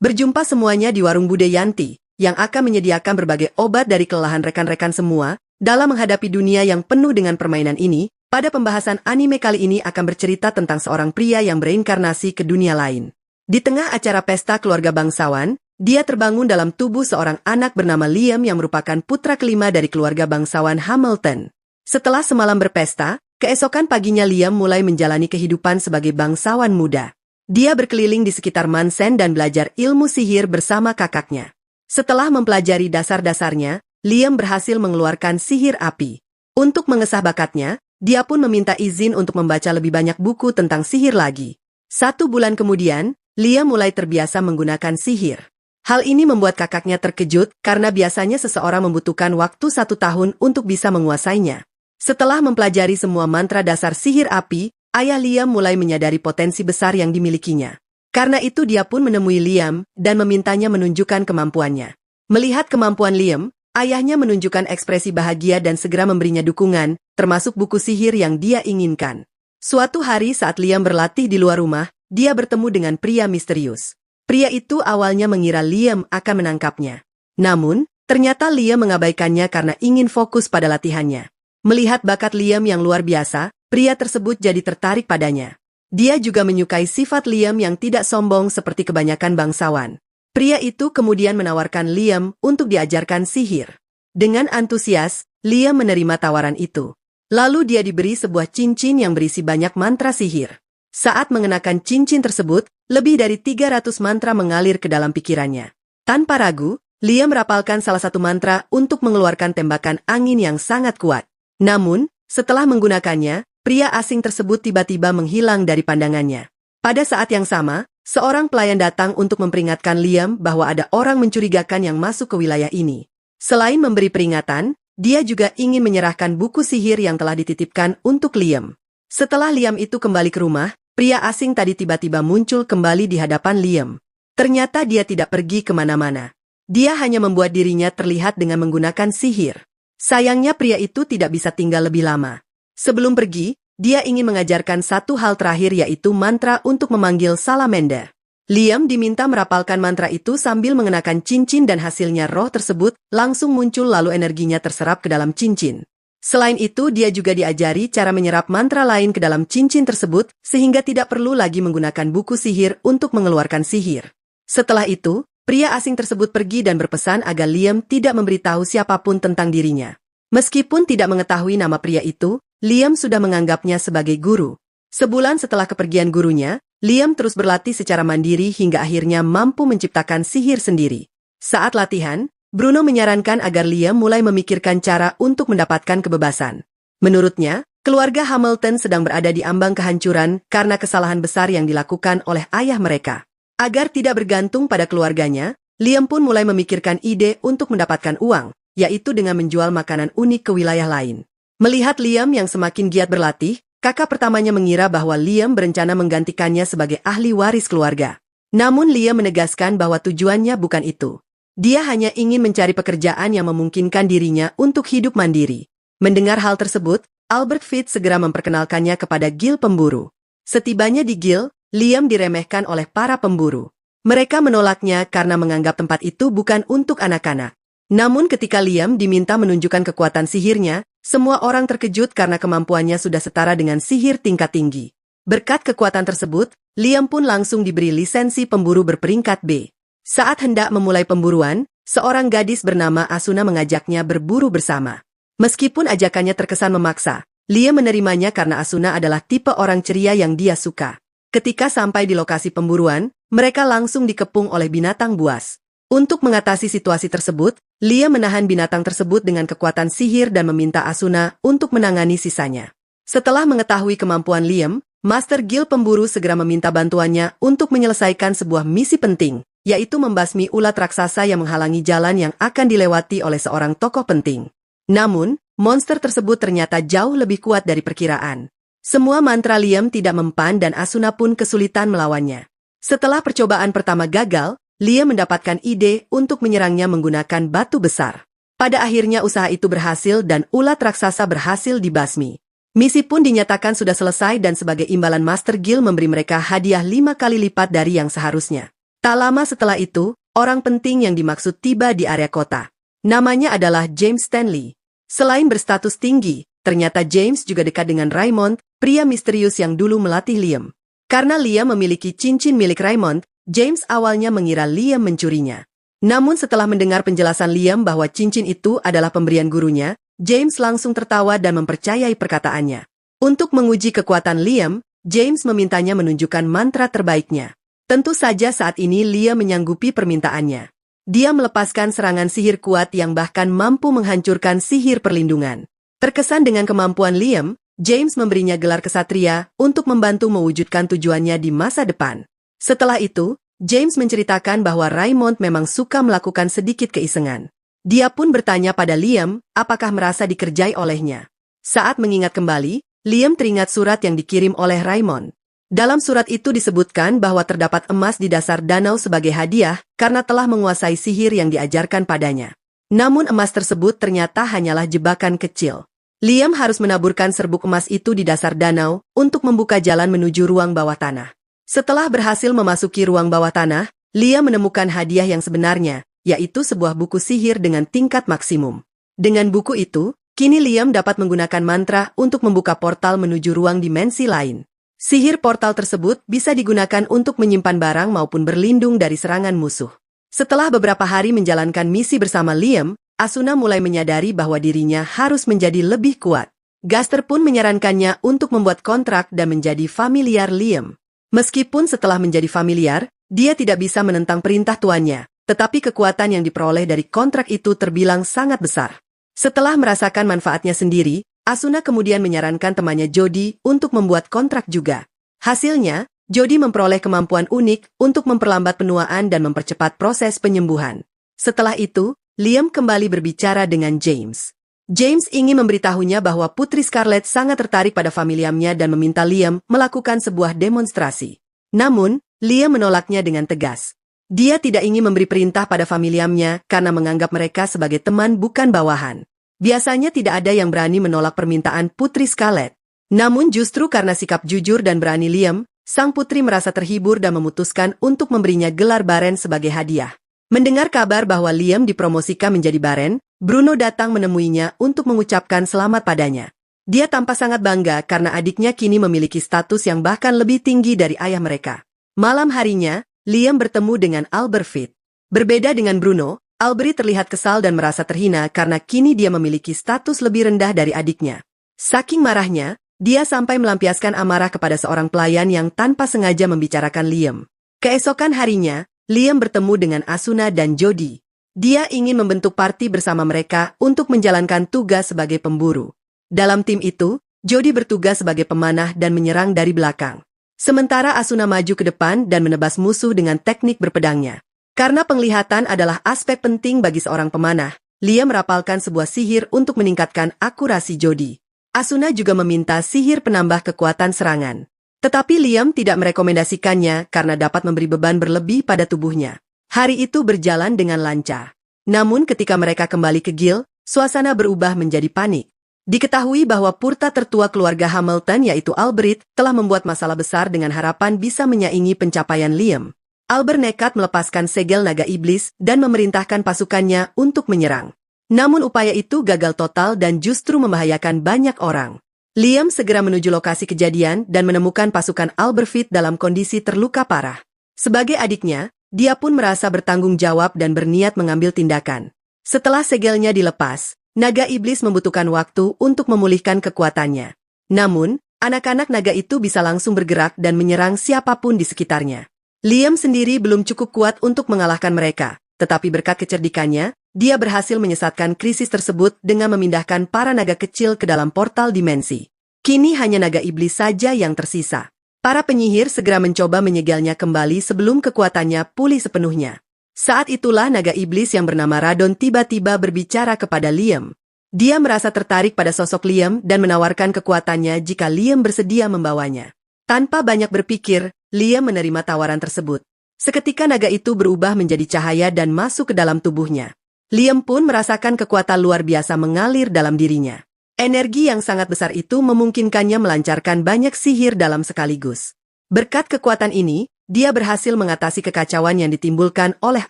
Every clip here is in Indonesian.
Berjumpa semuanya di warung Bude Yanti, yang akan menyediakan berbagai obat dari kelelahan rekan-rekan semua, dalam menghadapi dunia yang penuh dengan permainan ini. Pada pembahasan anime kali ini akan bercerita tentang seorang pria yang bereinkarnasi ke dunia lain. Di tengah acara pesta keluarga bangsawan, dia terbangun dalam tubuh seorang anak bernama Liam yang merupakan putra kelima dari keluarga bangsawan Hamilton. Setelah semalam berpesta, keesokan paginya Liam mulai menjalani kehidupan sebagai bangsawan muda. Dia berkeliling di sekitar Mansen dan belajar ilmu sihir bersama kakaknya. Setelah mempelajari dasar-dasarnya, Liam berhasil mengeluarkan sihir api. Untuk mengesah bakatnya, dia pun meminta izin untuk membaca lebih banyak buku tentang sihir lagi. 1 bulan kemudian, Liam mulai terbiasa menggunakan sihir. Hal ini membuat kakaknya terkejut karena biasanya seseorang membutuhkan waktu 1 tahun untuk bisa menguasainya. Setelah mempelajari semua mantra dasar sihir api, ayah Liam mulai menyadari potensi besar yang dimilikinya. Karena itu dia pun menemui Liam dan memintanya menunjukkan kemampuannya. Melihat kemampuan Liam, ayahnya menunjukkan ekspresi bahagia dan segera memberinya dukungan, termasuk buku sihir yang dia inginkan. Suatu hari saat Liam berlatih di luar rumah, dia bertemu dengan pria misterius. Pria itu awalnya mengira Liam akan menangkapnya. Namun, ternyata Liam mengabaikannya karena ingin fokus pada latihannya. Melihat bakat Liam yang luar biasa, pria tersebut jadi tertarik padanya. Dia juga menyukai sifat Liam yang tidak sombong seperti kebanyakan bangsawan. Pria itu kemudian menawarkan Liam untuk diajarkan sihir. Dengan antusias, Liam menerima tawaran itu. Lalu dia diberi sebuah cincin yang berisi banyak mantra sihir. Saat mengenakan cincin tersebut, lebih dari 300 mantra mengalir ke dalam pikirannya. Tanpa ragu, Liam merapalkan salah satu mantra untuk mengeluarkan tembakan angin yang sangat kuat. Namun, setelah menggunakannya, pria asing tersebut tiba-tiba menghilang dari pandangannya. Pada saat yang sama, seorang pelayan datang untuk memperingatkan Liam bahwa ada orang mencurigakan yang masuk ke wilayah ini. Selain memberi peringatan, dia juga ingin menyerahkan buku sihir yang telah dititipkan untuk Liam. Setelah Liam itu kembali ke rumah, pria asing tadi tiba-tiba muncul kembali di hadapan Liam. Ternyata dia tidak pergi kemana-mana. Dia hanya membuat dirinya terlihat dengan menggunakan sihir. Sayangnya pria itu tidak bisa tinggal lebih lama. Sebelum pergi, dia ingin mengajarkan satu hal terakhir yaitu mantra untuk memanggil salamander. Liam diminta merapalkan mantra itu sambil mengenakan cincin dan hasilnya roh tersebut langsung muncul lalu energinya terserap ke dalam cincin. Selain itu dia juga diajari cara menyerap mantra lain ke dalam cincin tersebut sehingga tidak perlu lagi menggunakan buku sihir untuk mengeluarkan sihir. Setelah itu, pria asing tersebut pergi dan berpesan agar Liam tidak memberitahu siapapun tentang dirinya. Meskipun tidak mengetahui nama pria itu, Liam sudah menganggapnya sebagai guru. Sebulan setelah kepergian gurunya, Liam terus berlatih secara mandiri hingga akhirnya mampu menciptakan sihir sendiri. Saat latihan, Bruno menyarankan agar Liam mulai memikirkan cara untuk mendapatkan kebebasan. Menurutnya, keluarga Hamilton sedang berada di ambang kehancuran karena kesalahan besar yang dilakukan oleh ayah mereka. Agar tidak bergantung pada keluarganya, Liam pun mulai memikirkan ide untuk mendapatkan uang, yaitu dengan menjual makanan unik ke wilayah lain. Melihat Liam yang semakin giat berlatih, kakak pertamanya mengira bahwa Liam berencana menggantikannya sebagai ahli waris keluarga. Namun Liam menegaskan bahwa tujuannya bukan itu. Dia hanya ingin mencari pekerjaan yang memungkinkan dirinya untuk hidup mandiri. Mendengar hal tersebut, Albert Fitz segera memperkenalkannya kepada gil pemburu. Setibanya di gil, Liam diremehkan oleh para pemburu. Mereka menolaknya karena menganggap tempat itu bukan untuk anak-anak. Namun ketika Liam diminta menunjukkan kekuatan sihirnya, semua orang terkejut karena kemampuannya sudah setara dengan sihir tingkat tinggi. Berkat kekuatan tersebut, Liam pun langsung diberi lisensi pemburu berperingkat B. Saat hendak memulai pemburuan, seorang gadis bernama Asuna mengajaknya berburu bersama. Meskipun ajakannya terkesan memaksa, Liam menerimanya karena Asuna adalah tipe orang ceria yang dia suka. Ketika sampai di lokasi pemburuan, mereka langsung dikepung oleh binatang buas. Untuk mengatasi situasi tersebut, Liam menahan binatang tersebut dengan kekuatan sihir dan meminta Asuna untuk menangani sisanya. Setelah mengetahui kemampuan Liam, Master Gil Pemburu segera meminta bantuannya untuk menyelesaikan sebuah misi penting, yaitu membasmi ulat raksasa yang menghalangi jalan yang akan dilewati oleh seorang tokoh penting. Namun, monster tersebut ternyata jauh lebih kuat dari perkiraan. Semua mantra Liam tidak mempan dan Asuna pun kesulitan melawannya. Setelah percobaan pertama gagal, Liam mendapatkan ide untuk menyerangnya menggunakan batu besar. Pada akhirnya usaha itu berhasil dan ulat raksasa berhasil dibasmi. Misi pun dinyatakan sudah selesai dan sebagai imbalan Master Gil memberi mereka hadiah 5 kali lipat dari yang seharusnya. Tak lama setelah itu, orang penting yang dimaksud tiba di area kota. Namanya adalah James Stanley. Selain berstatus tinggi, ternyata James juga dekat dengan Raymond, pria misterius yang dulu melatih Liam. Karena Liam memiliki cincin milik Raymond, James awalnya mengira Liam mencurinya. Namun setelah mendengar penjelasan Liam bahwa cincin itu adalah pemberian gurunya, James langsung tertawa dan mempercayai perkataannya. Untuk menguji kekuatan Liam, James memintanya menunjukkan mantra terbaiknya. Tentu saja saat ini Liam menyanggupi permintaannya. Dia melepaskan serangan sihir kuat yang bahkan mampu menghancurkan sihir perlindungan. Terkesan dengan kemampuan Liam, James memberinya gelar kesatria untuk membantu mewujudkan tujuannya di masa depan. Setelah itu, James menceritakan bahwa Raymond memang suka melakukan sedikit keisengan. Dia pun bertanya pada Liam, apakah merasa dikerjai olehnya. Saat mengingat kembali, Liam teringat surat yang dikirim oleh Raymond. Dalam surat itu disebutkan bahwa terdapat emas di dasar danau sebagai hadiah karena telah menguasai sihir yang diajarkan padanya. Namun emas tersebut ternyata hanyalah jebakan kecil. Liam harus menaburkan serbuk emas itu di dasar danau untuk membuka jalan menuju ruang bawah tanah. Setelah berhasil memasuki ruang bawah tanah, Liam menemukan hadiah yang sebenarnya, yaitu sebuah buku sihir dengan tingkat maksimum. Dengan buku itu, kini Liam dapat menggunakan mantra untuk membuka portal menuju ruang dimensi lain. Sihir portal tersebut bisa digunakan untuk menyimpan barang maupun berlindung dari serangan musuh. Setelah beberapa hari menjalankan misi bersama Liam, Asuna mulai menyadari bahwa dirinya harus menjadi lebih kuat. Gaster pun menyarankannya untuk membuat kontrak dan menjadi familiar Liam. Meskipun setelah menjadi familiar, dia tidak bisa menentang perintah tuannya, tetapi kekuatan yang diperoleh dari kontrak itu terbilang sangat besar. Setelah merasakan manfaatnya sendiri, Asuna kemudian menyarankan temannya Jody untuk membuat kontrak juga. Hasilnya, Jody memperoleh kemampuan unik untuk memperlambat penuaan dan mempercepat proses penyembuhan. Setelah itu, Liam kembali berbicara dengan James. James ingin memberitahunya bahwa Putri Scarlet sangat tertarik pada familiamnya dan meminta Liam melakukan sebuah demonstrasi. Namun, Liam menolaknya dengan tegas. Dia tidak ingin memberi perintah pada familiamnya karena menganggap mereka sebagai teman bukan bawahan. Biasanya tidak ada yang berani menolak permintaan Putri Scarlet. Namun justru karena sikap jujur dan berani Liam, sang putri merasa terhibur dan memutuskan untuk memberinya gelar Baren sebagai hadiah. Mendengar kabar bahwa Liam dipromosikan menjadi Baren, Bruno datang menemuinya untuk mengucapkan selamat padanya. Dia tampak sangat bangga karena adiknya kini memiliki status yang bahkan lebih tinggi dari ayah mereka. Malam harinya, Liam bertemu dengan Albert. Berbeda dengan Bruno, Albert terlihat kesal dan merasa terhina karena kini dia memiliki status lebih rendah dari adiknya. Saking marahnya, dia sampai melampiaskan amarah kepada seorang pelayan yang tanpa sengaja membicarakan Liam. Keesokan harinya, Liam bertemu dengan Asuna dan Jody. Dia ingin membentuk parti bersama mereka untuk menjalankan tugas sebagai pemburu. Dalam tim itu, Jody bertugas sebagai pemanah dan menyerang dari belakang. Sementara Asuna maju ke depan dan menebas musuh dengan teknik berpedangnya. Karena penglihatan adalah aspek penting bagi seorang pemanah, Liam merapalkan sebuah sihir untuk meningkatkan akurasi Jody. Asuna juga meminta sihir penambah kekuatan serangan. Tetapi Liam tidak merekomendasikannya karena dapat memberi beban berlebih pada tubuhnya. Hari itu berjalan dengan lancar. Namun ketika mereka kembali ke Guild, suasana berubah menjadi panik. Diketahui bahwa purta tertua keluarga Hamilton yaitu Albert telah membuat masalah besar dengan harapan bisa menyaingi pencapaian Liam. Albert nekat melepaskan segel naga iblis dan memerintahkan pasukannya untuk menyerang. Namun upaya itu gagal total dan justru membahayakan banyak orang. Liam segera menuju lokasi kejadian dan menemukan pasukan Albert dalam kondisi terluka parah. Sebagai adiknya, dia pun merasa bertanggung jawab dan berniat mengambil tindakan. Setelah segelnya dilepas, naga iblis membutuhkan waktu untuk memulihkan kekuatannya. Namun, anak-anak naga itu bisa langsung bergerak dan menyerang siapapun di sekitarnya. Liam sendiri belum cukup kuat untuk mengalahkan mereka, tetapi berkat kecerdikannya, dia berhasil menyesatkan krisis tersebut dengan memindahkan para naga kecil ke dalam portal dimensi. Kini hanya naga iblis saja yang tersisa. Para penyihir segera mencoba menyegelnya kembali sebelum kekuatannya pulih sepenuhnya. Saat itulah naga iblis yang bernama Radon tiba-tiba berbicara kepada Liam. Dia merasa tertarik pada sosok Liam dan menawarkan kekuatannya jika Liam bersedia membawanya. Tanpa banyak berpikir, Liam menerima tawaran tersebut. Seketika naga itu berubah menjadi cahaya dan masuk ke dalam tubuhnya. Liam pun merasakan kekuatan luar biasa mengalir dalam dirinya. Energi yang sangat besar itu memungkinkannya melancarkan banyak sihir dalam sekaligus. Berkat kekuatan ini, dia berhasil mengatasi kekacauan yang ditimbulkan oleh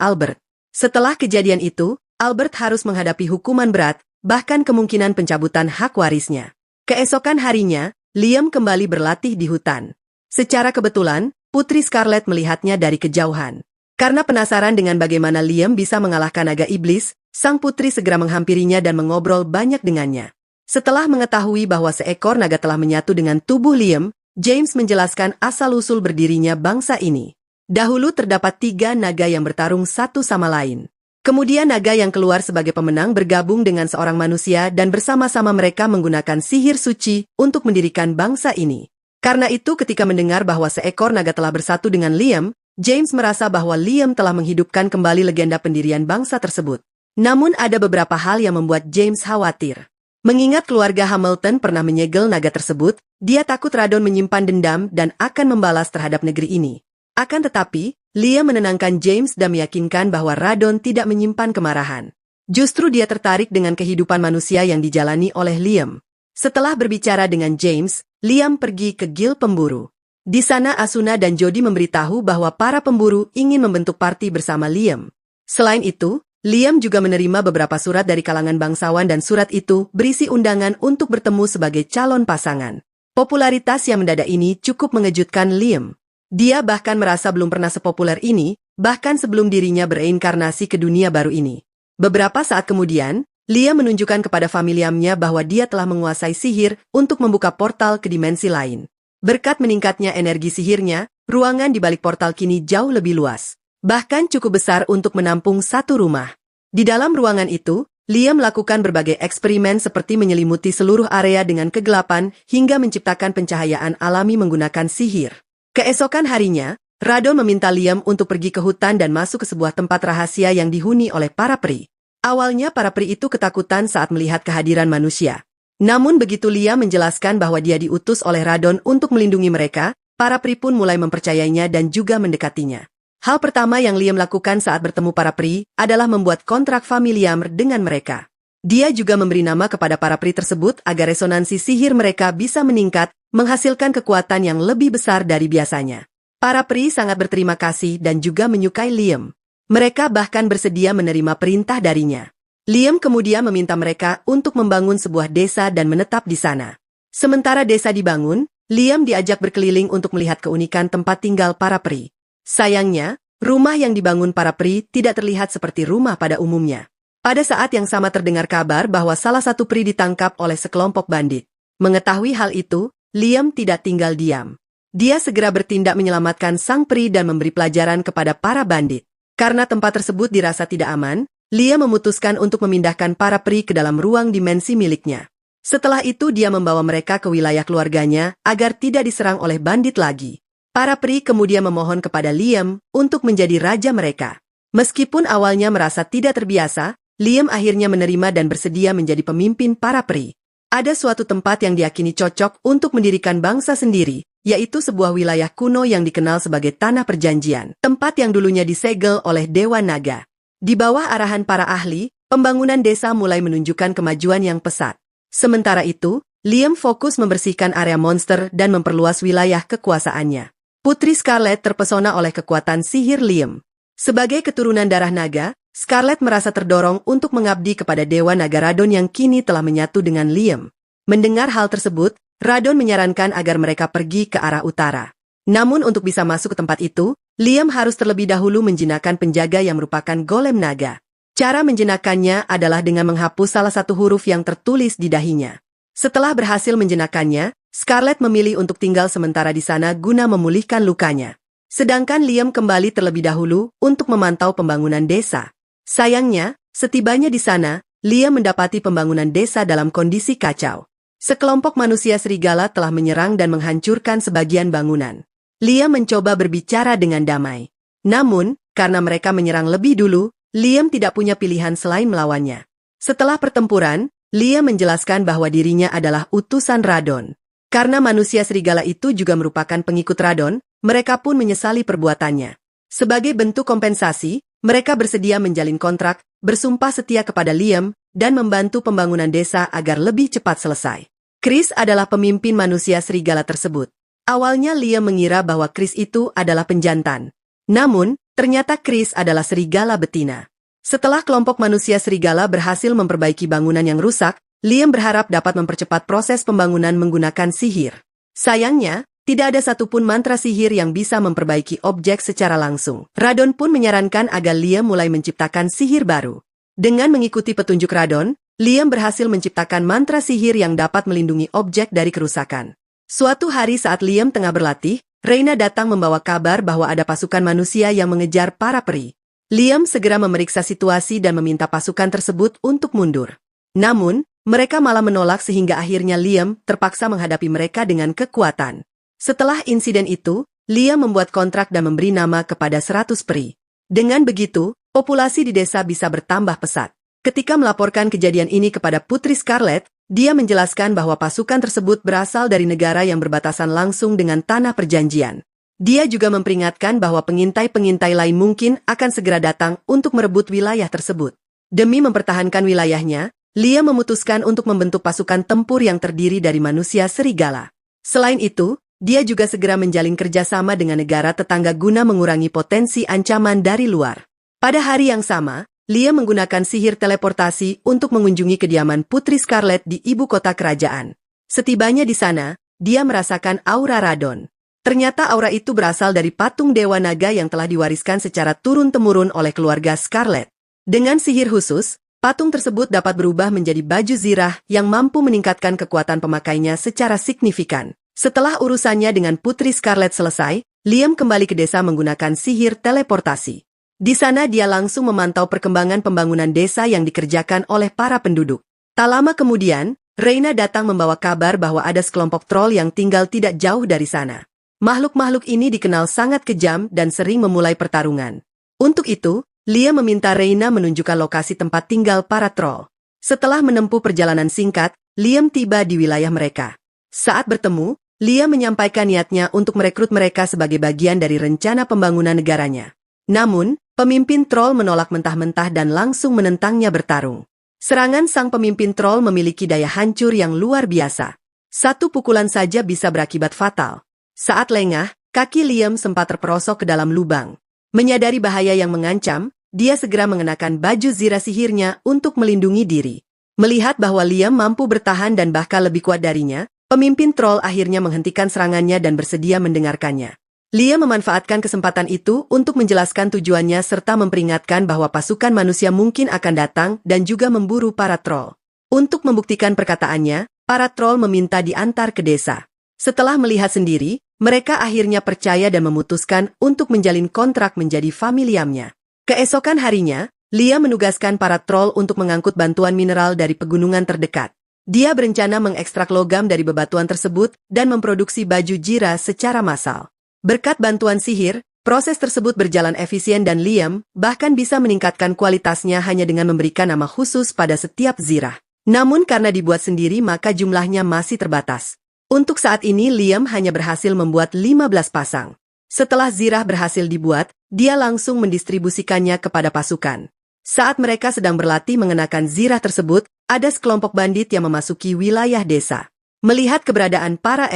Albert. Setelah kejadian itu, Albert harus menghadapi hukuman berat, bahkan kemungkinan pencabutan hak warisnya. Keesokan harinya, Liam kembali berlatih di hutan. Secara kebetulan, Putri Scarlet melihatnya dari kejauhan. Karena penasaran dengan bagaimana Liam bisa mengalahkan naga iblis, sang putri segera menghampirinya dan mengobrol banyak dengannya. Setelah mengetahui bahwa seekor naga telah menyatu dengan tubuh Liam, James menjelaskan asal-usul berdirinya bangsa ini. Dahulu terdapat 3 naga yang bertarung satu sama lain. Kemudian naga yang keluar sebagai pemenang bergabung dengan seorang manusia dan bersama-sama mereka menggunakan sihir suci untuk mendirikan bangsa ini. Karena itu ketika mendengar bahwa seekor naga telah bersatu dengan Liam, James merasa bahwa Liam telah menghidupkan kembali legenda pendirian bangsa tersebut. Namun ada beberapa hal yang membuat James khawatir. Mengingat keluarga Hamilton pernah menyegel naga tersebut, dia takut Radon menyimpan dendam dan akan membalas terhadap negeri ini. Akan tetapi, Liam menenangkan James dan meyakinkan bahwa Radon tidak menyimpan kemarahan. Justru dia tertarik dengan kehidupan manusia yang dijalani oleh Liam. Setelah berbicara dengan James, Liam pergi ke Guild Pemburu. Di sana Asuna dan Jody memberitahu bahwa para pemburu ingin membentuk parti bersama Liam. Selain itu, Liam juga menerima beberapa surat dari kalangan bangsawan dan surat itu berisi undangan untuk bertemu sebagai calon pasangan. Popularitas yang mendadak ini cukup mengejutkan Liam. Dia bahkan merasa belum pernah sepopuler ini, bahkan sebelum dirinya bereinkarnasi ke dunia baru ini. Beberapa saat kemudian, Liam menunjukkan kepada familiamnya bahwa dia telah menguasai sihir untuk membuka portal ke dimensi lain. Berkat meningkatnya energi sihirnya, ruangan di balik portal kini jauh lebih luas. Bahkan cukup besar untuk menampung satu rumah. Di dalam ruangan itu, Liam melakukan berbagai eksperimen seperti menyelimuti seluruh area dengan kegelapan hingga menciptakan pencahayaan alami menggunakan sihir. Keesokan harinya, Radon meminta Liam untuk pergi ke hutan dan masuk ke sebuah tempat rahasia yang dihuni oleh para peri. Awalnya para peri itu ketakutan saat melihat kehadiran manusia. Namun begitu Liam menjelaskan bahwa dia diutus oleh Radon untuk melindungi mereka, para peri pun mulai mempercayainya dan juga mendekatinya. Hal pertama yang Liam lakukan saat bertemu para peri adalah membuat kontrak familiar dengan mereka. Dia juga memberi nama kepada para peri tersebut agar resonansi sihir mereka bisa meningkat, menghasilkan kekuatan yang lebih besar dari biasanya. Para peri sangat berterima kasih dan juga menyukai Liam. Mereka bahkan bersedia menerima perintah darinya. Liam kemudian meminta mereka untuk membangun sebuah desa dan menetap di sana. Sementara desa dibangun, Liam diajak berkeliling untuk melihat keunikan tempat tinggal para peri. Sayangnya, rumah yang dibangun para peri tidak terlihat seperti rumah pada umumnya. Pada saat yang sama terdengar kabar bahwa salah satu peri ditangkap oleh sekelompok bandit. Mengetahui hal itu, Liam tidak tinggal diam. Dia segera bertindak menyelamatkan sang peri dan memberi pelajaran kepada para bandit. Karena tempat tersebut dirasa tidak aman, Liam memutuskan untuk memindahkan para peri ke dalam ruang dimensi miliknya. Setelah itu dia membawa mereka ke wilayah keluarganya agar tidak diserang oleh bandit lagi. Para peri kemudian memohon kepada Liam untuk menjadi raja mereka. Meskipun awalnya merasa tidak terbiasa, Liam akhirnya menerima dan bersedia menjadi pemimpin para peri. Ada suatu tempat yang diyakini cocok untuk mendirikan bangsa sendiri, yaitu sebuah wilayah kuno yang dikenal sebagai Tanah Perjanjian, tempat yang dulunya disegel oleh Dewa Naga. Di bawah arahan para ahli, pembangunan desa mulai menunjukkan kemajuan yang pesat. Sementara itu, Liam fokus membersihkan area monster dan memperluas wilayah kekuasaannya. Putri Scarlet terpesona oleh kekuatan sihir Liam. Sebagai keturunan darah naga, Scarlet merasa terdorong untuk mengabdi kepada Dewa Naga Radon yang kini telah menyatu dengan Liam. Mendengar hal tersebut, Radon menyarankan agar mereka pergi ke arah utara. Namun untuk bisa masuk ke tempat itu, Liam harus terlebih dahulu menjinakkan penjaga yang merupakan golem naga. Cara menjinakkannya adalah dengan menghapus salah satu huruf yang tertulis di dahinya. Setelah berhasil menjinakkannya, Scarlet memilih untuk tinggal sementara di sana guna memulihkan lukanya. Sedangkan Liam kembali terlebih dahulu untuk memantau pembangunan desa. Sayangnya, setibanya di sana, Liam mendapati pembangunan desa dalam kondisi kacau. Sekelompok manusia serigala telah menyerang dan menghancurkan sebagian bangunan. Liam mencoba berbicara dengan damai. Namun, karena mereka menyerang lebih dulu, Liam tidak punya pilihan selain melawannya. Setelah pertempuran, Liam menjelaskan bahwa dirinya adalah utusan Radon. Karena manusia serigala itu juga merupakan pengikut Radon, mereka pun menyesali perbuatannya. Sebagai bentuk kompensasi, mereka bersedia menjalin kontrak, bersumpah setia kepada Liam, dan membantu pembangunan desa agar lebih cepat selesai. Chris adalah pemimpin manusia serigala tersebut. Awalnya Liam mengira bahwa Chris itu adalah penjantan. Namun, ternyata Chris adalah serigala betina. Setelah kelompok manusia serigala berhasil memperbaiki bangunan yang rusak, Liam berharap dapat mempercepat proses pembangunan menggunakan sihir. Sayangnya, tidak ada satupun mantra sihir yang bisa memperbaiki objek secara langsung. Radon pun menyarankan agar Liam mulai menciptakan sihir baru. Dengan mengikuti petunjuk Radon, Liam berhasil menciptakan mantra sihir yang dapat melindungi objek dari kerusakan. Suatu hari saat Liam tengah berlatih, Reina datang membawa kabar bahwa ada pasukan manusia yang mengejar para peri. Liam segera memeriksa situasi dan meminta pasukan tersebut untuk mundur. Namun, mereka malah menolak sehingga akhirnya Liam terpaksa menghadapi mereka dengan kekuatan. Setelah insiden itu, Liam membuat kontrak dan memberi nama kepada 100 peri. Dengan begitu, populasi di desa bisa bertambah pesat. Ketika melaporkan kejadian ini kepada Putri Scarlet, dia menjelaskan bahwa pasukan tersebut berasal dari negara yang berbatasan langsung dengan tanah perjanjian. Dia juga memperingatkan bahwa pengintai-pengintai lain mungkin akan segera datang untuk merebut wilayah tersebut. Demi mempertahankan wilayahnya, Liam memutuskan untuk membentuk pasukan tempur yang terdiri dari manusia serigala. Selain itu, dia juga segera menjalin kerjasama dengan negara tetangga guna mengurangi potensi ancaman dari luar. Pada hari yang sama, Liam menggunakan sihir teleportasi untuk mengunjungi kediaman Putri Scarlet di ibu kota kerajaan. Setibanya di sana, dia merasakan aura Radon. Ternyata aura itu berasal dari patung Dewa Naga yang telah diwariskan secara turun-temurun oleh keluarga Scarlet. Dengan sihir khusus, patung tersebut dapat berubah menjadi baju zirah yang mampu meningkatkan kekuatan pemakainya secara signifikan. Setelah urusannya dengan Putri Scarlet selesai, Liam kembali ke desa menggunakan sihir teleportasi. Di sana dia langsung memantau perkembangan pembangunan desa yang dikerjakan oleh para penduduk. Tak lama kemudian, Reina datang membawa kabar bahwa ada sekelompok troll yang tinggal tidak jauh dari sana. Makhluk-makhluk ini dikenal sangat kejam dan sering memulai pertarungan. Untuk itu, Liam meminta Reina menunjukkan lokasi tempat tinggal para troll. Setelah menempuh perjalanan singkat, Liam tiba di wilayah mereka. Saat bertemu, Liam menyampaikan niatnya untuk merekrut mereka sebagai bagian dari rencana pembangunan negaranya. Namun, pemimpin troll menolak mentah-mentah dan langsung menentangnya bertarung. Serangan sang pemimpin troll memiliki daya hancur yang luar biasa. Satu pukulan saja bisa berakibat fatal. Saat lengah, kaki Liam sempat terperosok ke dalam lubang. Menyadari bahaya yang mengancam, dia segera mengenakan baju zirah sihirnya untuk melindungi diri. Melihat bahwa Liam mampu bertahan dan bahkan lebih kuat darinya, pemimpin troll akhirnya menghentikan serangannya dan bersedia mendengarkannya. Liam memanfaatkan kesempatan itu untuk menjelaskan tujuannya serta memperingatkan bahwa pasukan manusia mungkin akan datang dan juga memburu para troll. Untuk membuktikan perkataannya, para troll meminta diantar ke desa. Setelah melihat sendiri, mereka akhirnya percaya dan memutuskan untuk menjalin kontrak menjadi familiamnya. Keesokan harinya, Liam menugaskan para troll untuk mengangkut bantuan mineral dari pegunungan terdekat. Dia berencana mengekstrak logam dari bebatuan tersebut dan memproduksi baju jira secara massal. Berkat bantuan sihir, proses tersebut berjalan efisien dan Liam bahkan bisa meningkatkan kualitasnya hanya dengan memberikan nama khusus pada setiap zirah. Namun karena dibuat sendiri maka jumlahnya masih terbatas. Untuk saat ini Liam hanya berhasil membuat 15 pasang. Setelah zirah berhasil dibuat, dia langsung mendistribusikannya kepada pasukan. Saat mereka sedang berlatih mengenakan zirah tersebut, ada sekelompok bandit yang memasuki wilayah desa. Melihat keberadaan para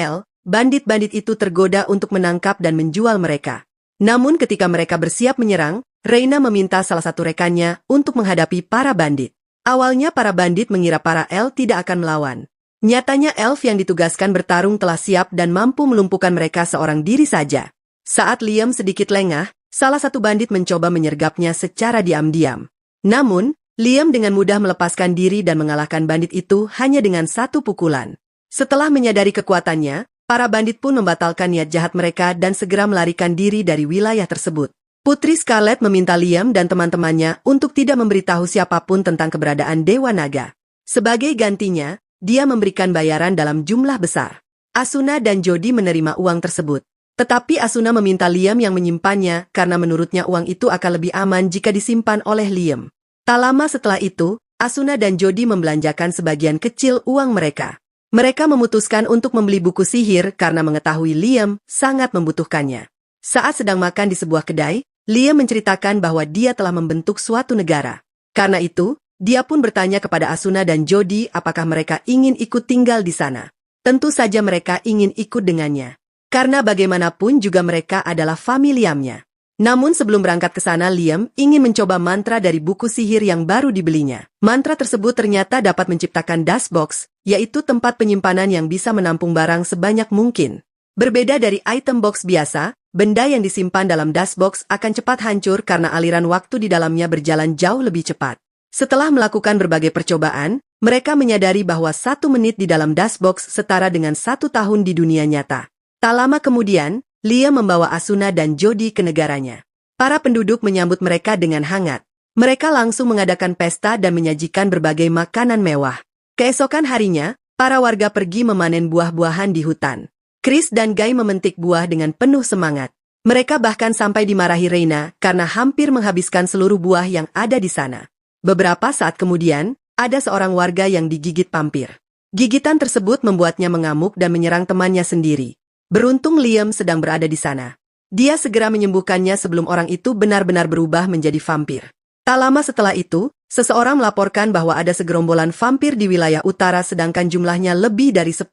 bandit-bandit itu tergoda untuk menangkap dan menjual mereka. Namun ketika mereka bersiap menyerang, Reina meminta salah satu rekannya untuk menghadapi para bandit. Awalnya para bandit mengira para elf tidak akan melawan. Nyatanya elf yang ditugaskan bertarung telah siap dan mampu melumpuhkan mereka seorang diri saja. Saat Liam sedikit lengah, salah satu bandit mencoba menyergapnya secara diam-diam. Namun, Liam dengan mudah melepaskan diri dan mengalahkan bandit itu hanya dengan satu pukulan. Setelah menyadari kekuatannya, para bandit pun membatalkan niat jahat mereka dan segera melarikan diri dari wilayah tersebut. Putri Scarlet meminta Liam dan teman-temannya untuk tidak memberitahu siapapun tentang keberadaan Dewa Naga. Sebagai gantinya, dia memberikan bayaran dalam jumlah besar. Asuna dan Jody menerima uang tersebut. Tetapi Asuna meminta Liam yang menyimpannya karena menurutnya uang itu akan lebih aman jika disimpan oleh Liam. Tak lama setelah itu, Asuna dan Jody membelanjakan sebagian kecil uang mereka. Mereka memutuskan untuk membeli buku sihir karena mengetahui Liam sangat membutuhkannya. Saat sedang makan di sebuah kedai, Liam menceritakan bahwa dia telah membentuk suatu negara. Karena itu, dia pun bertanya kepada Asuna dan Jody apakah mereka ingin ikut tinggal di sana. Tentu saja mereka ingin ikut dengannya. Karena bagaimanapun juga mereka adalah familiamnya. Namun sebelum berangkat ke sana, Liam ingin mencoba mantra dari buku sihir yang baru dibelinya. Mantra tersebut ternyata dapat menciptakan dust box, yaitu tempat penyimpanan yang bisa menampung barang sebanyak mungkin. Berbeda dari item box biasa, benda yang disimpan dalam dust box akan cepat hancur karena aliran waktu di dalamnya berjalan jauh lebih cepat. Setelah melakukan berbagai percobaan, mereka menyadari bahwa 1 menit di dalam dust box setara dengan 1 tahun di dunia nyata. Tak lama kemudian, Liam membawa Asuna dan Jody ke negaranya. Para penduduk menyambut mereka dengan hangat. Mereka langsung mengadakan pesta dan menyajikan berbagai makanan mewah. Keesokan harinya, para warga pergi memanen buah-buahan di hutan. Chris dan Guy memetik buah dengan penuh semangat. Mereka bahkan sampai dimarahi Reina karena hampir menghabiskan seluruh buah yang ada di sana. Beberapa saat kemudian, ada seorang warga yang digigit vampir. Gigitan tersebut membuatnya mengamuk dan menyerang temannya sendiri. Beruntung Liam sedang berada di sana. Dia segera menyembuhkannya sebelum orang itu benar-benar berubah menjadi vampir. Tak lama setelah itu, seseorang melaporkan bahwa ada segerombolan vampir di wilayah utara sedangkan jumlahnya lebih dari 10.000.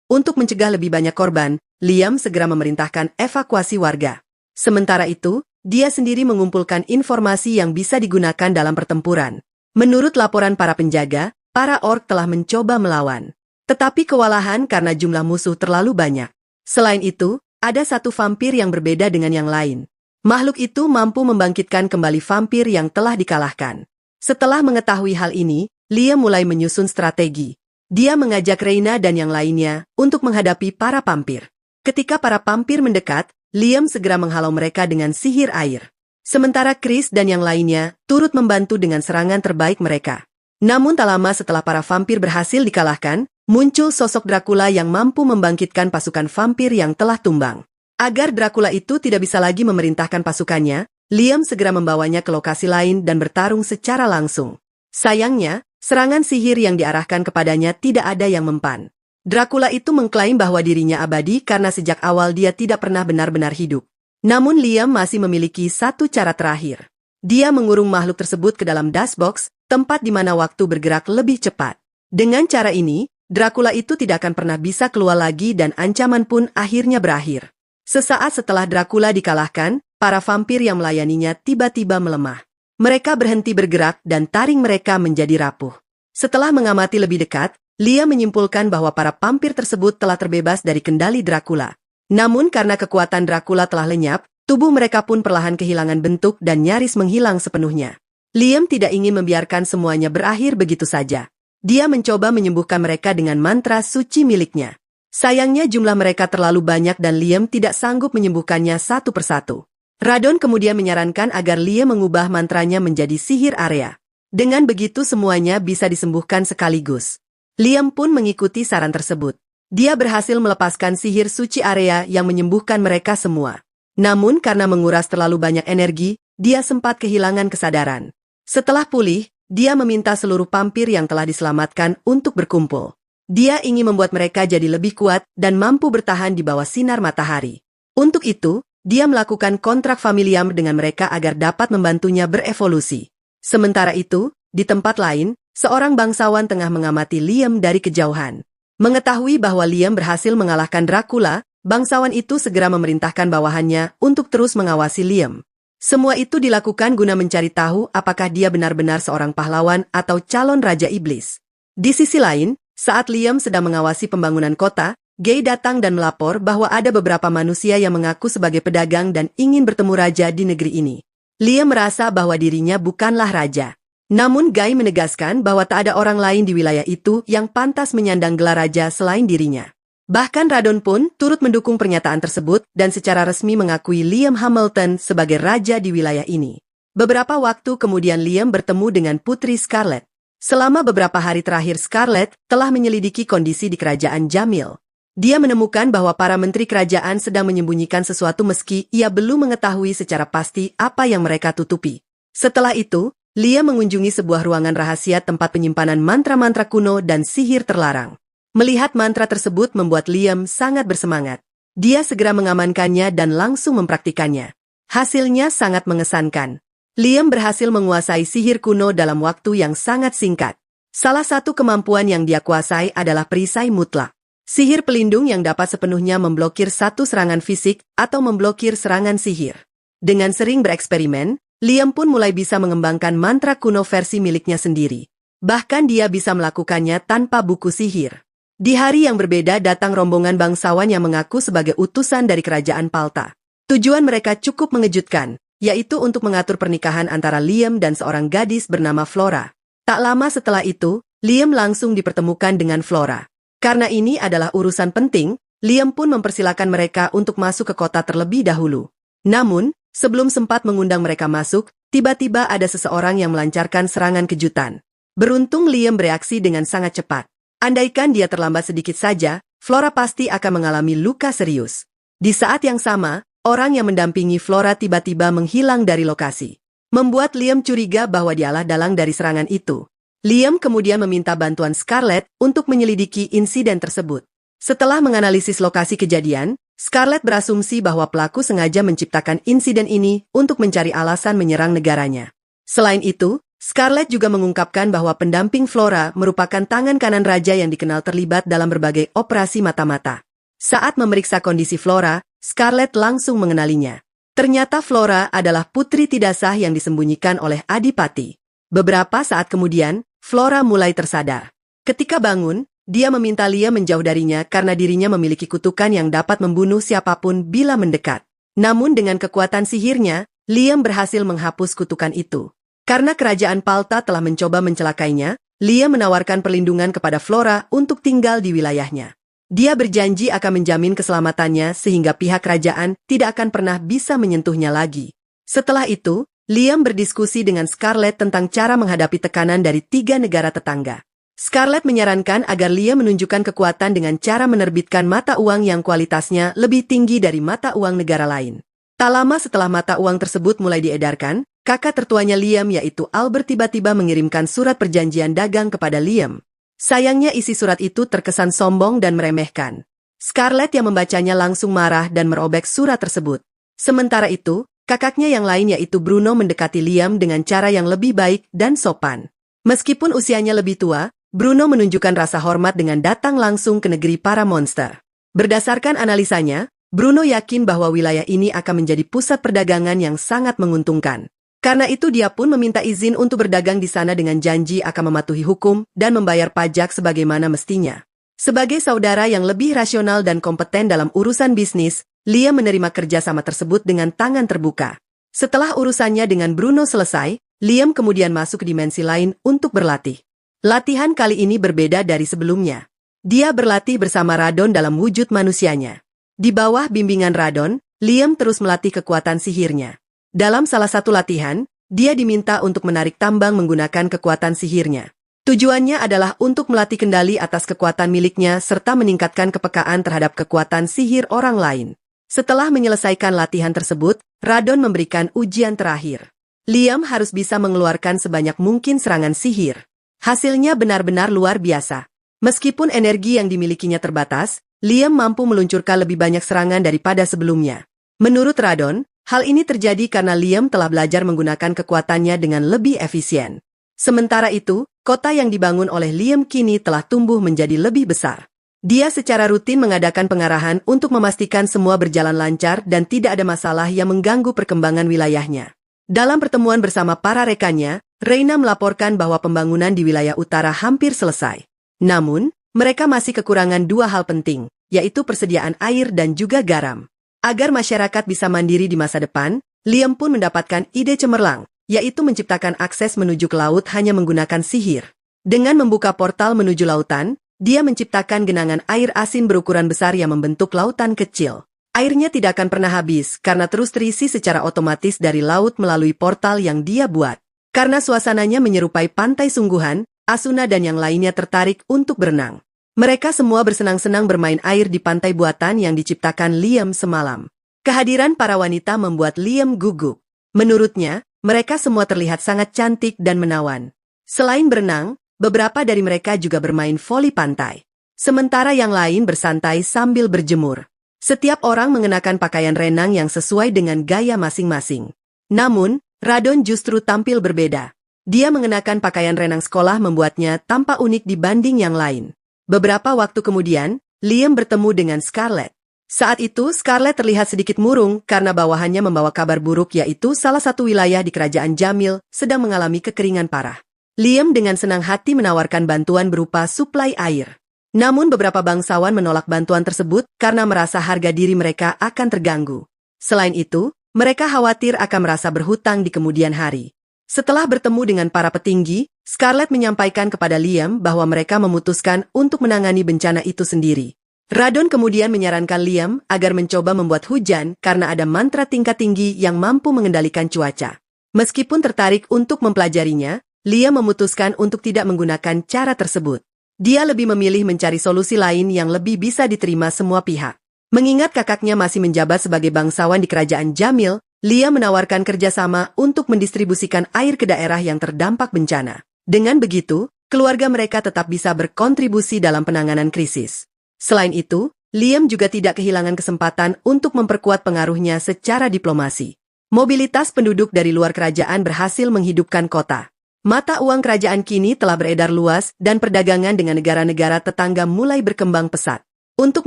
Untuk mencegah lebih banyak korban, Liam segera memerintahkan evakuasi warga. Sementara itu, dia sendiri mengumpulkan informasi yang bisa digunakan dalam pertempuran. Menurut laporan para penjaga, para orc telah mencoba melawan. Tetapi kewalahan karena jumlah musuh terlalu banyak. Selain itu, ada satu vampir yang berbeda dengan yang lain. Makhluk itu mampu membangkitkan kembali vampir yang telah dikalahkan. Setelah mengetahui hal ini, Liam mulai menyusun strategi. Dia mengajak Reina dan yang lainnya untuk menghadapi para vampir. Ketika para vampir mendekat, Liam segera menghalau mereka dengan sihir air. Sementara Chris dan yang lainnya turut membantu dengan serangan terbaik mereka. Namun tak lama setelah para vampir berhasil dikalahkan, muncul sosok Dracula yang mampu membangkitkan pasukan vampir yang telah tumbang. Agar Dracula itu tidak bisa lagi memerintahkan pasukannya, Liam segera membawanya ke lokasi lain dan bertarung secara langsung. Sayangnya, serangan sihir yang diarahkan kepadanya tidak ada yang mempan. Dracula itu mengklaim bahwa dirinya abadi karena sejak awal dia tidak pernah benar-benar hidup. Namun Liam masih memiliki satu cara terakhir. Dia mengurung makhluk tersebut ke dalam dust box, tempat di mana waktu bergerak lebih cepat. Dengan cara ini, Dracula itu tidak akan pernah bisa keluar lagi dan ancaman pun akhirnya berakhir. Sesaat setelah Dracula dikalahkan, para vampir yang melayaninya tiba-tiba melemah. Mereka berhenti bergerak dan taring mereka menjadi rapuh. Setelah mengamati lebih dekat, Liam menyimpulkan bahwa para vampir tersebut telah terbebas dari kendali Dracula. Namun karena kekuatan Dracula telah lenyap, tubuh mereka pun perlahan kehilangan bentuk dan nyaris menghilang sepenuhnya. Liam tidak ingin membiarkan semuanya berakhir begitu saja. Dia mencoba menyembuhkan mereka dengan mantra suci miliknya. Sayangnya jumlah mereka terlalu banyak dan Liam tidak sanggup menyembuhkannya satu persatu. Radon kemudian menyarankan agar Liam mengubah mantranya menjadi sihir area. Dengan begitu semuanya bisa disembuhkan sekaligus. Liam pun mengikuti saran tersebut. Dia berhasil melepaskan sihir suci area yang menyembuhkan mereka semua. Namun karena menguras terlalu banyak energi, dia sempat kehilangan kesadaran. Setelah pulih, dia meminta seluruh vampir yang telah diselamatkan untuk berkumpul. Dia ingin membuat mereka jadi lebih kuat dan mampu bertahan di bawah sinar matahari. Untuk itu, dia melakukan kontrak familiam dengan mereka agar dapat membantunya berevolusi. Sementara itu, di tempat lain, seorang bangsawan tengah mengamati Liam dari kejauhan. Mengetahui bahwa Liam berhasil mengalahkan Dracula, bangsawan itu segera memerintahkan bawahannya untuk terus mengawasi Liam. Semua itu dilakukan guna mencari tahu apakah dia benar-benar seorang pahlawan atau calon raja iblis. Di sisi lain, saat Liam sedang mengawasi pembangunan kota, Guy datang dan melapor bahwa ada beberapa manusia yang mengaku sebagai pedagang dan ingin bertemu raja di negeri ini. Liam merasa bahwa dirinya bukanlah raja. Namun Guy menegaskan bahwa tak ada orang lain di wilayah itu yang pantas menyandang gelar raja selain dirinya. Bahkan Radon pun turut mendukung pernyataan tersebut dan secara resmi mengakui Liam Hamilton sebagai raja di wilayah ini. Beberapa waktu kemudian Liam bertemu dengan Putri Scarlet. Selama beberapa hari terakhir Scarlet telah menyelidiki kondisi di kerajaan Jamil. Dia menemukan bahwa para menteri kerajaan sedang menyembunyikan sesuatu meski ia belum mengetahui secara pasti apa yang mereka tutupi. Setelah itu, Liam mengunjungi sebuah ruangan rahasia tempat penyimpanan mantra-mantra kuno dan sihir terlarang. Melihat mantra tersebut membuat Liam sangat bersemangat. Dia segera mengamankannya dan langsung mempraktikannya. Hasilnya sangat mengesankan. Liam berhasil menguasai sihir kuno dalam waktu yang sangat singkat. Salah satu kemampuan yang dia kuasai adalah perisai mutlak. Sihir pelindung yang dapat sepenuhnya memblokir satu serangan fisik atau memblokir serangan sihir. Dengan sering bereksperimen, Liam pun mulai bisa mengembangkan mantra kuno versi miliknya sendiri. Bahkan dia bisa melakukannya tanpa buku sihir. Di hari yang berbeda datang rombongan bangsawan yang mengaku sebagai utusan dari kerajaan Palta. Tujuan mereka cukup mengejutkan, yaitu untuk mengatur pernikahan antara Liam dan seorang gadis bernama Flora. Tak lama setelah itu, Liam langsung dipertemukan dengan Flora. Karena ini adalah urusan penting, Liam pun mempersilakan mereka untuk masuk ke kota terlebih dahulu. Namun, sebelum sempat mengundang mereka masuk, tiba-tiba ada seseorang yang melancarkan serangan kejutan. Beruntung Liam bereaksi dengan sangat cepat. Andaikan dia terlambat sedikit saja, Flora pasti akan mengalami luka serius. Di saat yang sama, orang yang mendampingi Flora tiba-tiba menghilang dari lokasi. Membuat Liam curiga bahwa dialah dalang dari serangan itu. Liam kemudian meminta bantuan Scarlett untuk menyelidiki insiden tersebut. Setelah menganalisis lokasi kejadian, Scarlett berasumsi bahwa pelaku sengaja menciptakan insiden ini untuk mencari alasan menyerang negaranya. Selain itu, Scarlett juga mengungkapkan bahwa pendamping Flora merupakan tangan kanan raja yang dikenal terlibat dalam berbagai operasi mata-mata. Saat memeriksa kondisi Flora, Scarlett langsung mengenalinya. Ternyata Flora adalah putri tidak sah yang disembunyikan oleh Adipati. Beberapa saat kemudian, Flora mulai tersadar. Ketika bangun, dia meminta Liam menjauh darinya karena dirinya memiliki kutukan yang dapat membunuh siapapun bila mendekat. Namun dengan kekuatan sihirnya, Liam berhasil menghapus kutukan itu. Karena kerajaan Palta telah mencoba mencelakainya, Liam menawarkan perlindungan kepada Flora untuk tinggal di wilayahnya. Dia berjanji akan menjamin keselamatannya sehingga pihak kerajaan tidak akan pernah bisa menyentuhnya lagi. Setelah itu, Liam berdiskusi dengan Scarlett tentang cara menghadapi tekanan dari 3 negara tetangga. Scarlett menyarankan agar Liam menunjukkan kekuatan dengan cara menerbitkan mata uang yang kualitasnya lebih tinggi dari mata uang negara lain. Tak lama setelah mata uang tersebut mulai diedarkan, kakak tertuanya Liam yaitu Albert tiba-tiba mengirimkan surat perjanjian dagang kepada Liam. Sayangnya isi surat itu terkesan sombong dan meremehkan. Scarlett yang membacanya langsung marah dan merobek surat tersebut. Sementara itu, kakaknya yang lain yaitu Bruno mendekati Liam dengan cara yang lebih baik dan sopan. Meskipun usianya lebih tua, Bruno menunjukkan rasa hormat dengan datang langsung ke negeri para monster. Berdasarkan analisanya, Bruno yakin bahwa wilayah ini akan menjadi pusat perdagangan yang sangat menguntungkan. Karena itu dia pun meminta izin untuk berdagang di sana dengan janji akan mematuhi hukum dan membayar pajak sebagaimana mestinya. Sebagai saudara yang lebih rasional dan kompeten dalam urusan bisnis, Liam menerima kerjasama tersebut dengan tangan terbuka. Setelah urusannya dengan Bruno selesai, Liam kemudian masuk ke dimensi lain untuk berlatih. Latihan kali ini berbeda dari sebelumnya. Dia berlatih bersama Radon dalam wujud manusianya. Di bawah bimbingan Radon, Liam terus melatih kekuatan sihirnya. Dalam salah satu latihan, dia diminta untuk menarik tambang menggunakan kekuatan sihirnya. Tujuannya adalah untuk melatih kendali atas kekuatan miliknya serta meningkatkan kepekaan terhadap kekuatan sihir orang lain. Setelah menyelesaikan latihan tersebut, Radon memberikan ujian terakhir. Liam harus bisa mengeluarkan sebanyak mungkin serangan sihir. Hasilnya benar-benar luar biasa. Meskipun energi yang dimilikinya terbatas, Liam mampu meluncurkan lebih banyak serangan daripada sebelumnya. Menurut Radon, hal ini terjadi karena Liam telah belajar menggunakan kekuatannya dengan lebih efisien. Sementara itu, kota yang dibangun oleh Liam kini telah tumbuh menjadi lebih besar. Dia secara rutin mengadakan pengarahan untuk memastikan semua berjalan lancar dan tidak ada masalah yang mengganggu perkembangan wilayahnya. Dalam pertemuan bersama para rekannya, Reina melaporkan bahwa pembangunan di wilayah utara hampir selesai. Namun, mereka masih kekurangan 2 hal penting, yaitu persediaan air dan juga garam. Agar masyarakat bisa mandiri di masa depan, Liam pun mendapatkan ide cemerlang, yaitu menciptakan akses menuju ke laut hanya menggunakan sihir. Dengan membuka portal menuju lautan, dia menciptakan genangan air asin berukuran besar yang membentuk lautan kecil. Airnya tidak akan pernah habis karena terus terisi secara otomatis dari laut melalui portal yang dia buat. Karena suasananya menyerupai pantai sungguhan, Asuna dan yang lainnya tertarik untuk berenang. Mereka semua bersenang-senang bermain air di pantai buatan yang diciptakan Liam semalam. Kehadiran para wanita membuat Liam gugup. Menurutnya, mereka semua terlihat sangat cantik dan menawan. Selain berenang, beberapa dari mereka juga bermain voli pantai. Sementara yang lain bersantai sambil berjemur. Setiap orang mengenakan pakaian renang yang sesuai dengan gaya masing-masing. Namun, Radon justru tampil berbeda. Dia mengenakan pakaian renang sekolah membuatnya tampak unik dibanding yang lain. Beberapa waktu kemudian, Liam bertemu dengan Scarlett. Saat itu, Scarlett terlihat sedikit murung karena bawahannya membawa kabar buruk, yaitu salah satu wilayah di kerajaan Jamil sedang mengalami kekeringan parah. Liam dengan senang hati menawarkan bantuan berupa suplai air. Namun beberapa bangsawan menolak bantuan tersebut karena merasa harga diri mereka akan terganggu. Selain itu, mereka khawatir akan merasa berhutang di kemudian hari. Setelah bertemu dengan para petinggi, Scarlett menyampaikan kepada Liam bahwa mereka memutuskan untuk menangani bencana itu sendiri. Radon kemudian menyarankan Liam agar mencoba membuat hujan karena ada mantra tingkat tinggi yang mampu mengendalikan cuaca. Meskipun tertarik untuk mempelajarinya, Liam memutuskan untuk tidak menggunakan cara tersebut. Dia lebih memilih mencari solusi lain yang lebih bisa diterima semua pihak. Mengingat kakaknya masih menjabat sebagai bangsawan di kerajaan Jamil, Liam menawarkan kerjasama untuk mendistribusikan air ke daerah yang terdampak bencana. Dengan begitu, keluarga mereka tetap bisa berkontribusi dalam penanganan krisis. Selain itu, Liam juga tidak kehilangan kesempatan untuk memperkuat pengaruhnya secara diplomasi. Mobilitas penduduk dari luar kerajaan berhasil menghidupkan kota. Mata uang kerajaan kini telah beredar luas dan perdagangan dengan negara-negara tetangga mulai berkembang pesat. Untuk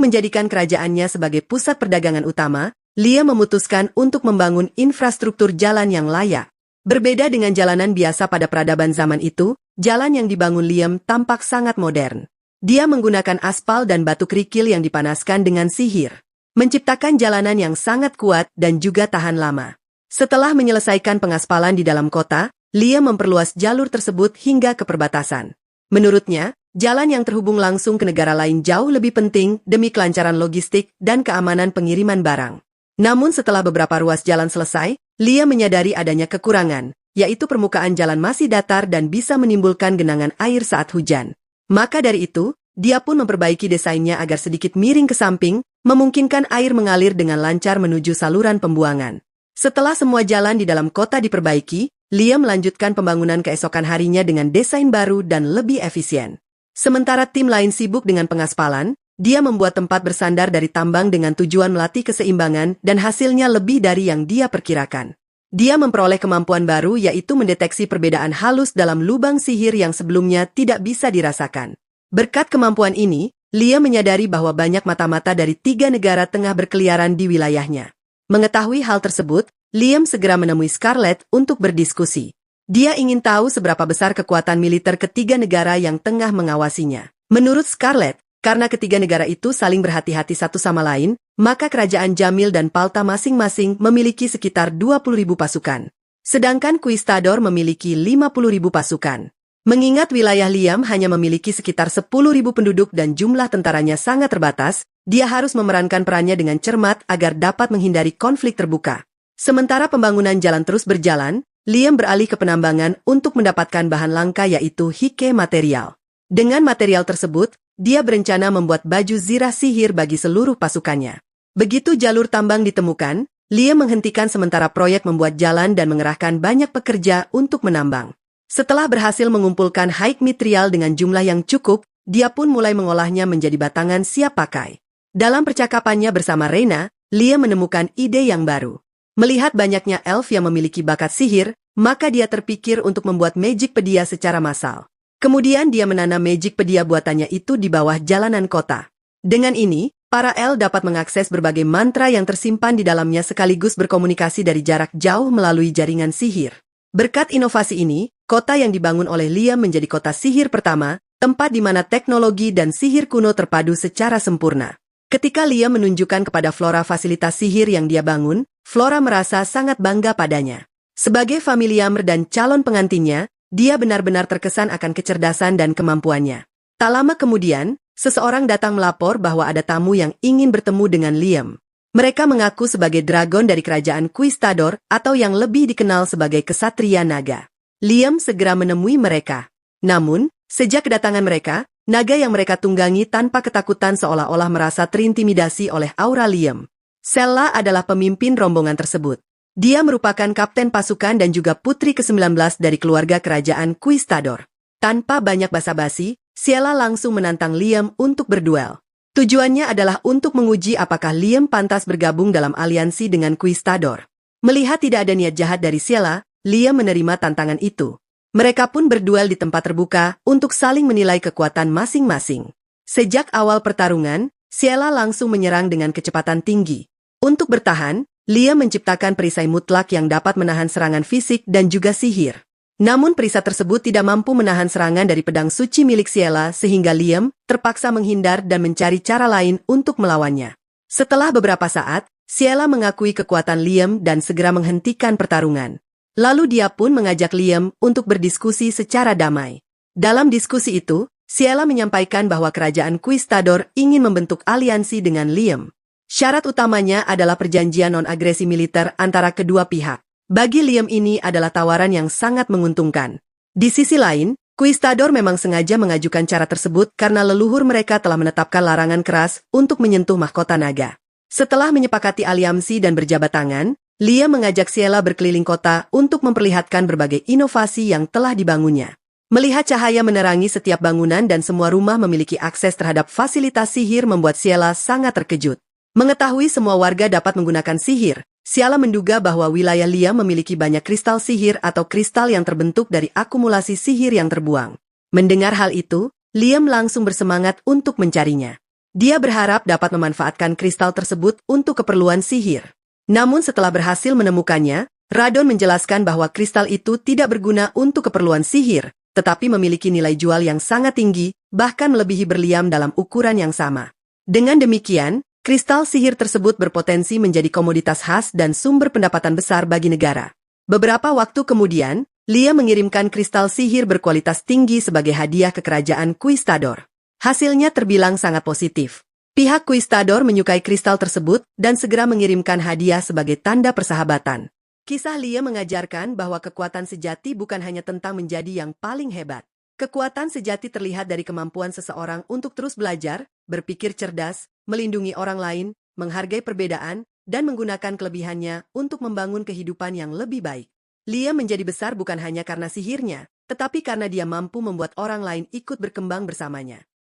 menjadikan kerajaannya sebagai pusat perdagangan utama, Liam memutuskan untuk membangun infrastruktur jalan yang layak. Berbeda dengan jalanan biasa pada peradaban zaman itu, jalan yang dibangun Liam tampak sangat modern. Dia menggunakan aspal dan batu kerikil yang dipanaskan dengan sihir, menciptakan jalanan yang sangat kuat dan juga tahan lama. Setelah menyelesaikan pengaspalan di dalam kota, Liam memperluas jalur tersebut hingga ke perbatasan. Menurutnya, jalan yang terhubung langsung ke negara lain jauh lebih penting demi kelancaran logistik dan keamanan pengiriman barang. Namun setelah beberapa ruas jalan selesai, Liam menyadari adanya kekurangan, yaitu permukaan jalan masih datar dan bisa menimbulkan genangan air saat hujan. Maka dari itu, dia pun memperbaiki desainnya agar sedikit miring ke samping, memungkinkan air mengalir dengan lancar menuju saluran pembuangan. Setelah semua jalan di dalam kota diperbaiki, Liam melanjutkan pembangunan keesokan harinya dengan desain baru dan lebih efisien. Sementara tim lain sibuk dengan pengaspalan, dia membuat tempat bersandar dari tambang dengan tujuan melatih keseimbangan dan hasilnya lebih dari yang dia perkirakan. Dia memperoleh kemampuan baru, yaitu mendeteksi perbedaan halus dalam lubang sihir yang sebelumnya tidak bisa dirasakan. Berkat kemampuan ini, Liam menyadari bahwa banyak mata-mata dari 3 negara tengah berkeliaran di wilayahnya. Mengetahui hal tersebut, Liam segera menemui Scarlett untuk berdiskusi. Dia ingin tahu seberapa besar kekuatan militer ketiga negara yang tengah mengawasinya. Menurut Scarlett, karena ketiga negara itu saling berhati-hati satu sama lain, maka kerajaan Jamil dan Palta masing-masing memiliki sekitar 20.000 pasukan. Sedangkan Quistador memiliki 50.000 pasukan. Mengingat wilayah Liam hanya memiliki sekitar 10.000 penduduk dan jumlah tentaranya sangat terbatas, dia harus memerankan perannya dengan cermat agar dapat menghindari konflik terbuka. Sementara pembangunan jalan terus berjalan, Liam beralih ke penambangan untuk mendapatkan bahan langka, yaitu hike material. Dengan material tersebut, dia berencana membuat baju zirah sihir bagi seluruh pasukannya. Begitu jalur tambang ditemukan, Liam menghentikan sementara proyek membuat jalan dan mengerahkan banyak pekerja untuk menambang. Setelah berhasil mengumpulkan hike material dengan jumlah yang cukup, dia pun mulai mengolahnya menjadi batangan siap pakai. Dalam percakapannya bersama Reyna, Liam menemukan ide yang baru. Melihat banyaknya elf yang memiliki bakat sihir, maka dia terpikir untuk membuat magic pedia secara massal. Kemudian dia menanam magic pedia buatannya itu di bawah jalanan kota. Dengan ini, para elf dapat mengakses berbagai mantra yang tersimpan di dalamnya sekaligus berkomunikasi dari jarak jauh melalui jaringan sihir. Berkat inovasi ini, kota yang dibangun oleh Liam menjadi kota sihir pertama, tempat di mana teknologi dan sihir kuno terpadu secara sempurna. Ketika Liam menunjukkan kepada Flora fasilitas sihir yang dia bangun, Flora merasa sangat bangga padanya. Sebagai familiar dan calon pengantinnya, dia benar-benar terkesan akan kecerdasan dan kemampuannya. Tak lama kemudian, seseorang datang melapor bahwa ada tamu yang ingin bertemu dengan Liam. Mereka mengaku sebagai dragon dari kerajaan Quistador atau yang lebih dikenal sebagai Kesatria Naga. Liam segera menemui mereka. Namun, sejak kedatangan mereka, naga yang mereka tunggangi tanpa ketakutan seolah-olah merasa terintimidasi oleh aura Liam. Sella adalah pemimpin rombongan tersebut. Dia merupakan kapten pasukan dan juga putri ke-19 dari keluarga kerajaan Quistador. Tanpa banyak basa-basi, Sella langsung menantang Liam untuk berduel. Tujuannya adalah untuk menguji apakah Liam pantas bergabung dalam aliansi dengan Quistador. Melihat tidak ada niat jahat dari Sella, Liam menerima tantangan itu. Mereka pun berduel di tempat terbuka untuk saling menilai kekuatan masing-masing. Sejak awal pertarungan, Ciela langsung menyerang dengan kecepatan tinggi. Untuk bertahan, Liam menciptakan perisai mutlak yang dapat menahan serangan fisik dan juga sihir. Namun perisai tersebut tidak mampu menahan serangan dari pedang suci milik Ciela sehingga Liam terpaksa menghindar dan mencari cara lain untuk melawannya. Setelah beberapa saat, Ciela mengakui kekuatan Liam dan segera menghentikan pertarungan. Lalu dia pun mengajak Liam untuk berdiskusi secara damai. Dalam diskusi itu, Ciela menyampaikan bahwa kerajaan Conquistador ingin membentuk aliansi dengan Liam. Syarat utamanya adalah perjanjian non-agresi militer antara kedua pihak. Bagi Liam ini adalah tawaran yang sangat menguntungkan. Di sisi lain, Conquistador memang sengaja mengajukan cara tersebut karena leluhur mereka telah menetapkan larangan keras untuk menyentuh mahkota naga. Setelah menyepakati aliansi dan berjabat tangan, Liam mengajak Ciela berkeliling kota untuk memperlihatkan berbagai inovasi yang telah dibangunnya. Melihat cahaya menerangi setiap bangunan dan semua rumah memiliki akses terhadap fasilitas sihir membuat Ciela sangat terkejut. Mengetahui semua warga dapat menggunakan sihir, Ciela menduga bahwa wilayah Liam memiliki banyak kristal sihir atau kristal yang terbentuk dari akumulasi sihir yang terbuang. Mendengar hal itu, Liam langsung bersemangat untuk mencarinya. Dia berharap dapat memanfaatkan kristal tersebut untuk keperluan sihir. Namun setelah berhasil menemukannya, Radon menjelaskan bahwa kristal itu tidak berguna untuk keperluan sihir, tetapi memiliki nilai jual yang sangat tinggi, bahkan melebihi berliam dalam ukuran yang sama. Dengan demikian, kristal sihir tersebut berpotensi menjadi komoditas khas dan sumber pendapatan besar bagi negara. Beberapa waktu kemudian, Liam mengirimkan kristal sihir berkualitas tinggi sebagai hadiah ke kerajaan Conquistador. Hasilnya terbilang sangat positif. Pihak Conquistador menyukai kristal tersebut dan segera mengirimkan hadiah sebagai tanda persahabatan. Kisah Liam mengajarkan bahwa kekuatan sejati bukan hanya tentang menjadi yang paling hebat. Kekuatan sejati terlihat dari kemampuan seseorang untuk terus belajar, berpikir cerdas, melindungi orang lain, menghargai perbedaan, dan menggunakan kelebihannya untuk membangun kehidupan yang lebih baik. Liam menjadi besar bukan hanya karena sihirnya, tetapi karena dia mampu membuat orang lain ikut berkembang bersamanya.